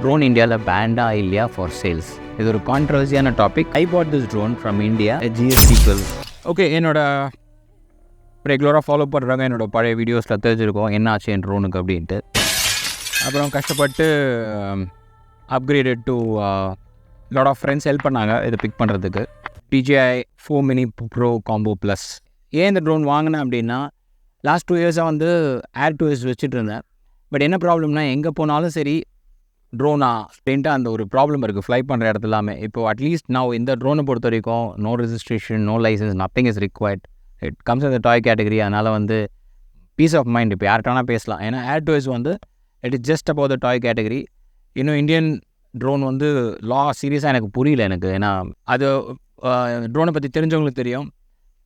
Drone இந்தியாவில் பேண்டா இல்லையா for sales. இது ஒரு கான்ட்ரவர்சியான topic. I bought this drone from India GS people. Okay, என்னோட ரெகுலராக ஃபாலோ பண்ணுறாங்க என்னோட பழைய வீடியோஸில் தெரிஞ்சிருக்கோம் என்ன ஆச்சு என் ட்ரோனுக்கு அப்படின்ட்டு. அப்புறம் கஷ்டப்பட்டு upgraded to lot of friends help பண்ணாங்க இதை பிக் பண்ணுறதுக்கு. DJI Mini Pro Combo Plus. ஏன் இந்த ட்ரோன் வாங்கினேன் அப்படின்னா, லாஸ்ட் 2 இயர்ஸாக வந்து ஏர் டூஸ் வச்சுட்டு இருந்தேன். பட் என்ன ப்ராப்ளம்னா, எங்கே போனாலும் சரி ட்ரோனா அப்படின்ட்டு அந்த ஒரு ப்ராப்ளம் இருக்குது ஃப்ளை பண்ணுற இடத்துல எல்லாமே. இப்போது அட்லீஸ்ட் நான் இந்த ட்ரோனை பொறுத்த வரைக்கும் no registration, no licence, nothing is required. It comes இந்த டாய் கேட்டகரி. அதனால் வந்து பீஸ் ஆஃப் மைண்ட் இப்போ யார்கிட்டனா பேசலாம். ஏன்னா ஏர் டூஸ் வந்து it is just about the toy category. இன்னும் இந்தியன் ட்ரோன் வந்து லா சீரியஸாக எனக்கு புரியல எனக்கு. ஏன்னா அது ட்ரோனை பற்றி தெரிஞ்சவங்களுக்கு தெரியும்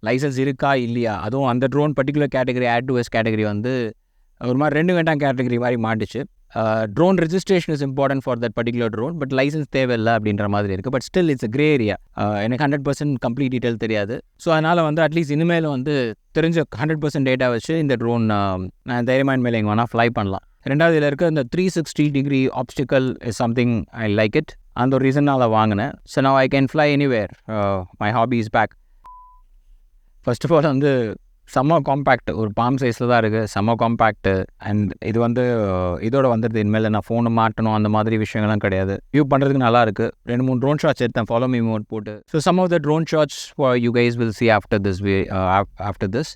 லைசன்ஸ் இருக்கா இல்லையா. அதுவும் அந்த ட்ரோன் பர்டிகுலர் கேட்டகரி ஏர் டூஸ் கேட்டகரி வந்து ஒரு மாதிரி 2 வேண்டாம் கேட்டகரி மாதிரி மாட்டுச்சு. Drone registration is important for that particular drone, but license தேவையில்லை அப்படின்ற மாதிரி இருக்குது. But still it's a grey area. எனக்கு 100% கம்ப்ளீட் டீட்டெயில் தெரியாது. ஸோ அதனால் வந்து அட்லீஸ்ட் இனிமேல் வந்து தெரிஞ்ச 100% டேட்டா வச்சு இந்த ட்ரோன் நான் தைரியமான மேலே எங்கே வேணால் ஃப்ளை பண்ணலாம். ரெண்டாவது இதில் இருக்க இந்த 360 degree obstacle is something I like it. அந்த ஒரு ரீசன் நான் வாங்கினேன். So now I can fly anywhere. My hobby is back. First of all வந்து செம்ம காம்பேக்ட், ஒரு பாம் சைஸில் தான் இருக்குது, செம்ம காம்பேக்ட்டு. அண்ட் இது வந்து இதோட வந்துடுது. இனிமேல் நான் ஃபோனை மாட்டணும் அந்த மாதிரி விஷயங்கள்லாம் கிடையாது. வியூ பண்ணுறதுக்கு நல்லா இருக்குது. 2-3 ட்ரோன் ஷாட்ஸ் எடுத்தேன் ஃபாலோ மீ மோட் போட்டு. So some of the drone shots you guys will see after this.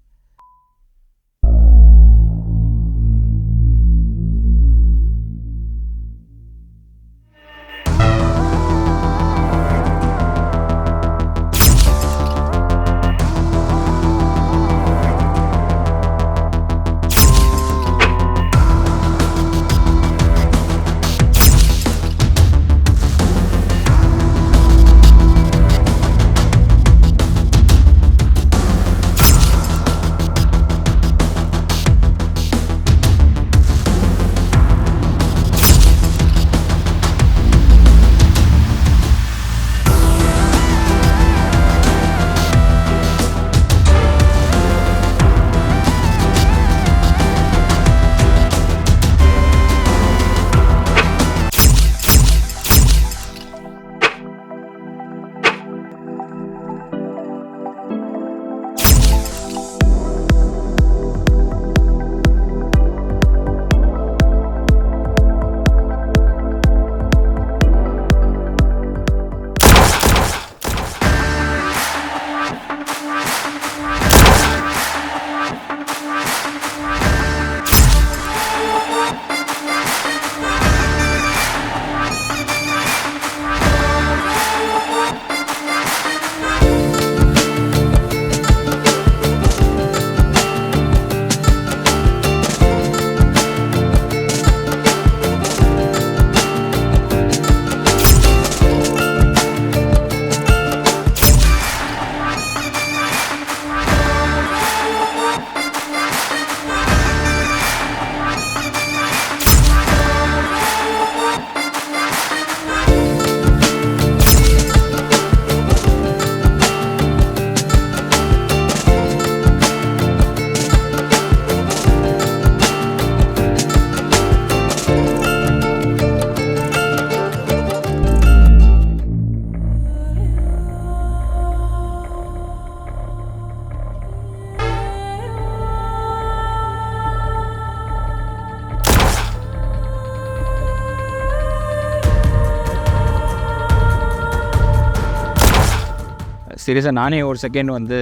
சீரியஸாக நானே ஒரு செகண்ட் வந்து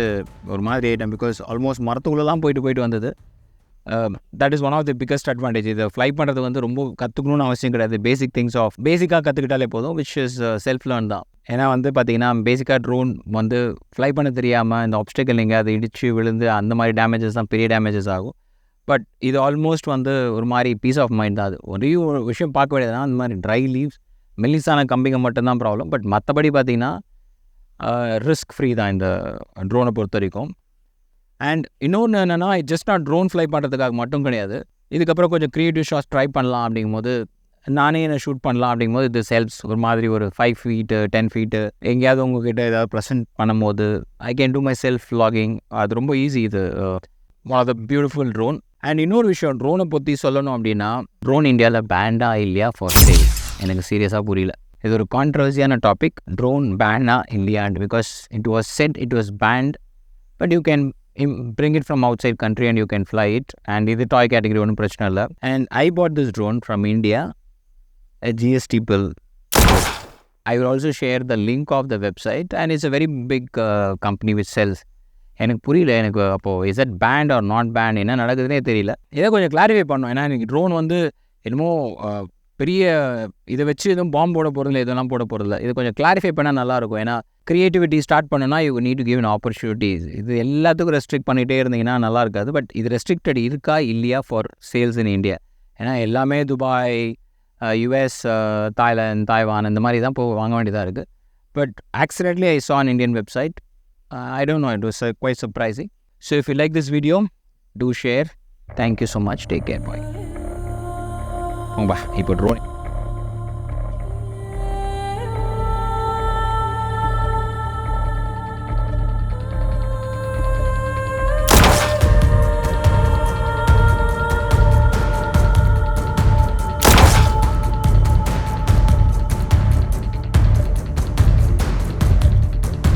ஒரு மாதிரி ஆகிட்டேன். பிகாஸ் ஆல்மோஸ்ட் மரத்துக்குள்ளெலாம் போயிட்டு வந்தது. That is one of the biggest advantage. இதை ஃப்ளை பண்ணுறது வந்து ரொம்ப கற்றுக்கணும்னு அவசியம் கிடையாது. பேசிக்காக கற்றுக்கிட்டாலே போதும், விச் இஸ் செல்ஃப் லேர்ன் தான். ஏன்னா வந்து பார்த்திங்கன்னா பேசிக்காக ட்ரோன் வந்து ஃப்ளை பண்ண தெரியாமல் இந்த ஆப்ஸ்டிக்கல் நீங்கள் அதை இடித்து விழுந்து அந்த மாதிரி டேமேஜஸ் தான் பெரிய டேமேஜஸ் ஆகும். பட் இது ஆல்மோஸ்ட் வந்து ஒரு மாதிரி பீஸ் ஆஃப் மைண்ட் தான். அது ஒரே ஒரு விஷயம் பார்க்க வேண்டியதுனா அந்த மாதிரி ட்ரை லீவ்ஸ் மெல்லிசான கம்பிங்க மட்டும்தான் ப்ராப்ளம். பட் மற்றபடி பார்த்திங்கன்னா ரிஸ்க் ஃப்ரீ தான் இந்த ட்ரோனை பொறுத்த வரைக்கும். அண்ட் இன்னொன்று என்னென்னா, ஜஸ்ட் நான் ட்ரோன் ஃப்ளை பண்ணுறதுக்காக மட்டும் கிடையாது. இதுக்கப்புறம் கொஞ்சம் க்ரியேட்டிவ் ஷாட்ஸ் ட்ரை பண்ணலாம் அப்படிங்கும்போது, நானே என்ன ஷூட் பண்ணலாம் அப்படிங்கும்போது இது செல்ஃப்ஸ் ஒரு மாதிரி ஒரு 5 feet 10 feet எங்கேயாவது உங்ககிட்ட ஏதாவது ப்ரெசென்ட் பண்ணும்போது I can do myself vlogging. அது ரொம்ப ஈஸி. இது one of the beautiful drone. And இன்னொரு விஷயம், ட்ரோனை பற்றி சொல்லணும் அப்படின்னா, ட்ரோன் இந்தியாவில் பேண்டா இல்லையா ஃபார் சேல். எனக்கு சீரியஸாக புரியல. இது ஒரு கான்ட்ரவர்சியான டாபிக். ட்ரோன் பேனா இல்லையா? Because it was set it was pant, but you can bring it from outside country and you can fly it. And இது டாய் கேட்டகரி ஒன்றும் பிரச்சனை இல்லை. And I bought this drone from India, a GST bill. I will also share the link of the website, and it's a very big company which sells. எனக்கு புரியல, எனக்கு அப்போது is that banned or not banned, என்ன நடக்குதுன்னே தெரியல. இதை கொஞ்சம் clarify பண்ணோம். ஏன்னா எனக்கு ட்ரோன் வந்து என்னமோ பெரிய இதை வச்சு எதுவும் பாம்பு போட போகிறதில்ல, இதெல்லாம் போட போகிறதில்ல. இது கொஞ்சம் கிளாரிஃபை பண்ணால் நல்லாயிருக்கும். ஏன்னா க்ரியேட்டிவிட்டி ஸ்டார்ட் பண்ணணும்னா you need to give an opportunities. இது எல்லாத்துக்கும் ரெஸ்ட்ரிக்ட் பண்ணிகிட்டே இருந்தீங்கன்னா நல்லா இருக்காது. பட் இது ரெஸ்ட்ரிக்டட் இருக்கா இல்லையா ஃபார் சேல்ஸ் இன் இந்தியா? ஏன்னா எல்லாமே துபாய், யூஎஸ், தாய்லாந்து, தாய்வான் இந்த மாதிரி தான் வாங்க வேண்டியதாக இருக்குது. But accidentally I saw an Indian website. I don't know, it was quite surprising. So if you like this video, do share. Thank you so much. Take care. Bye. Bye. இப்போ drone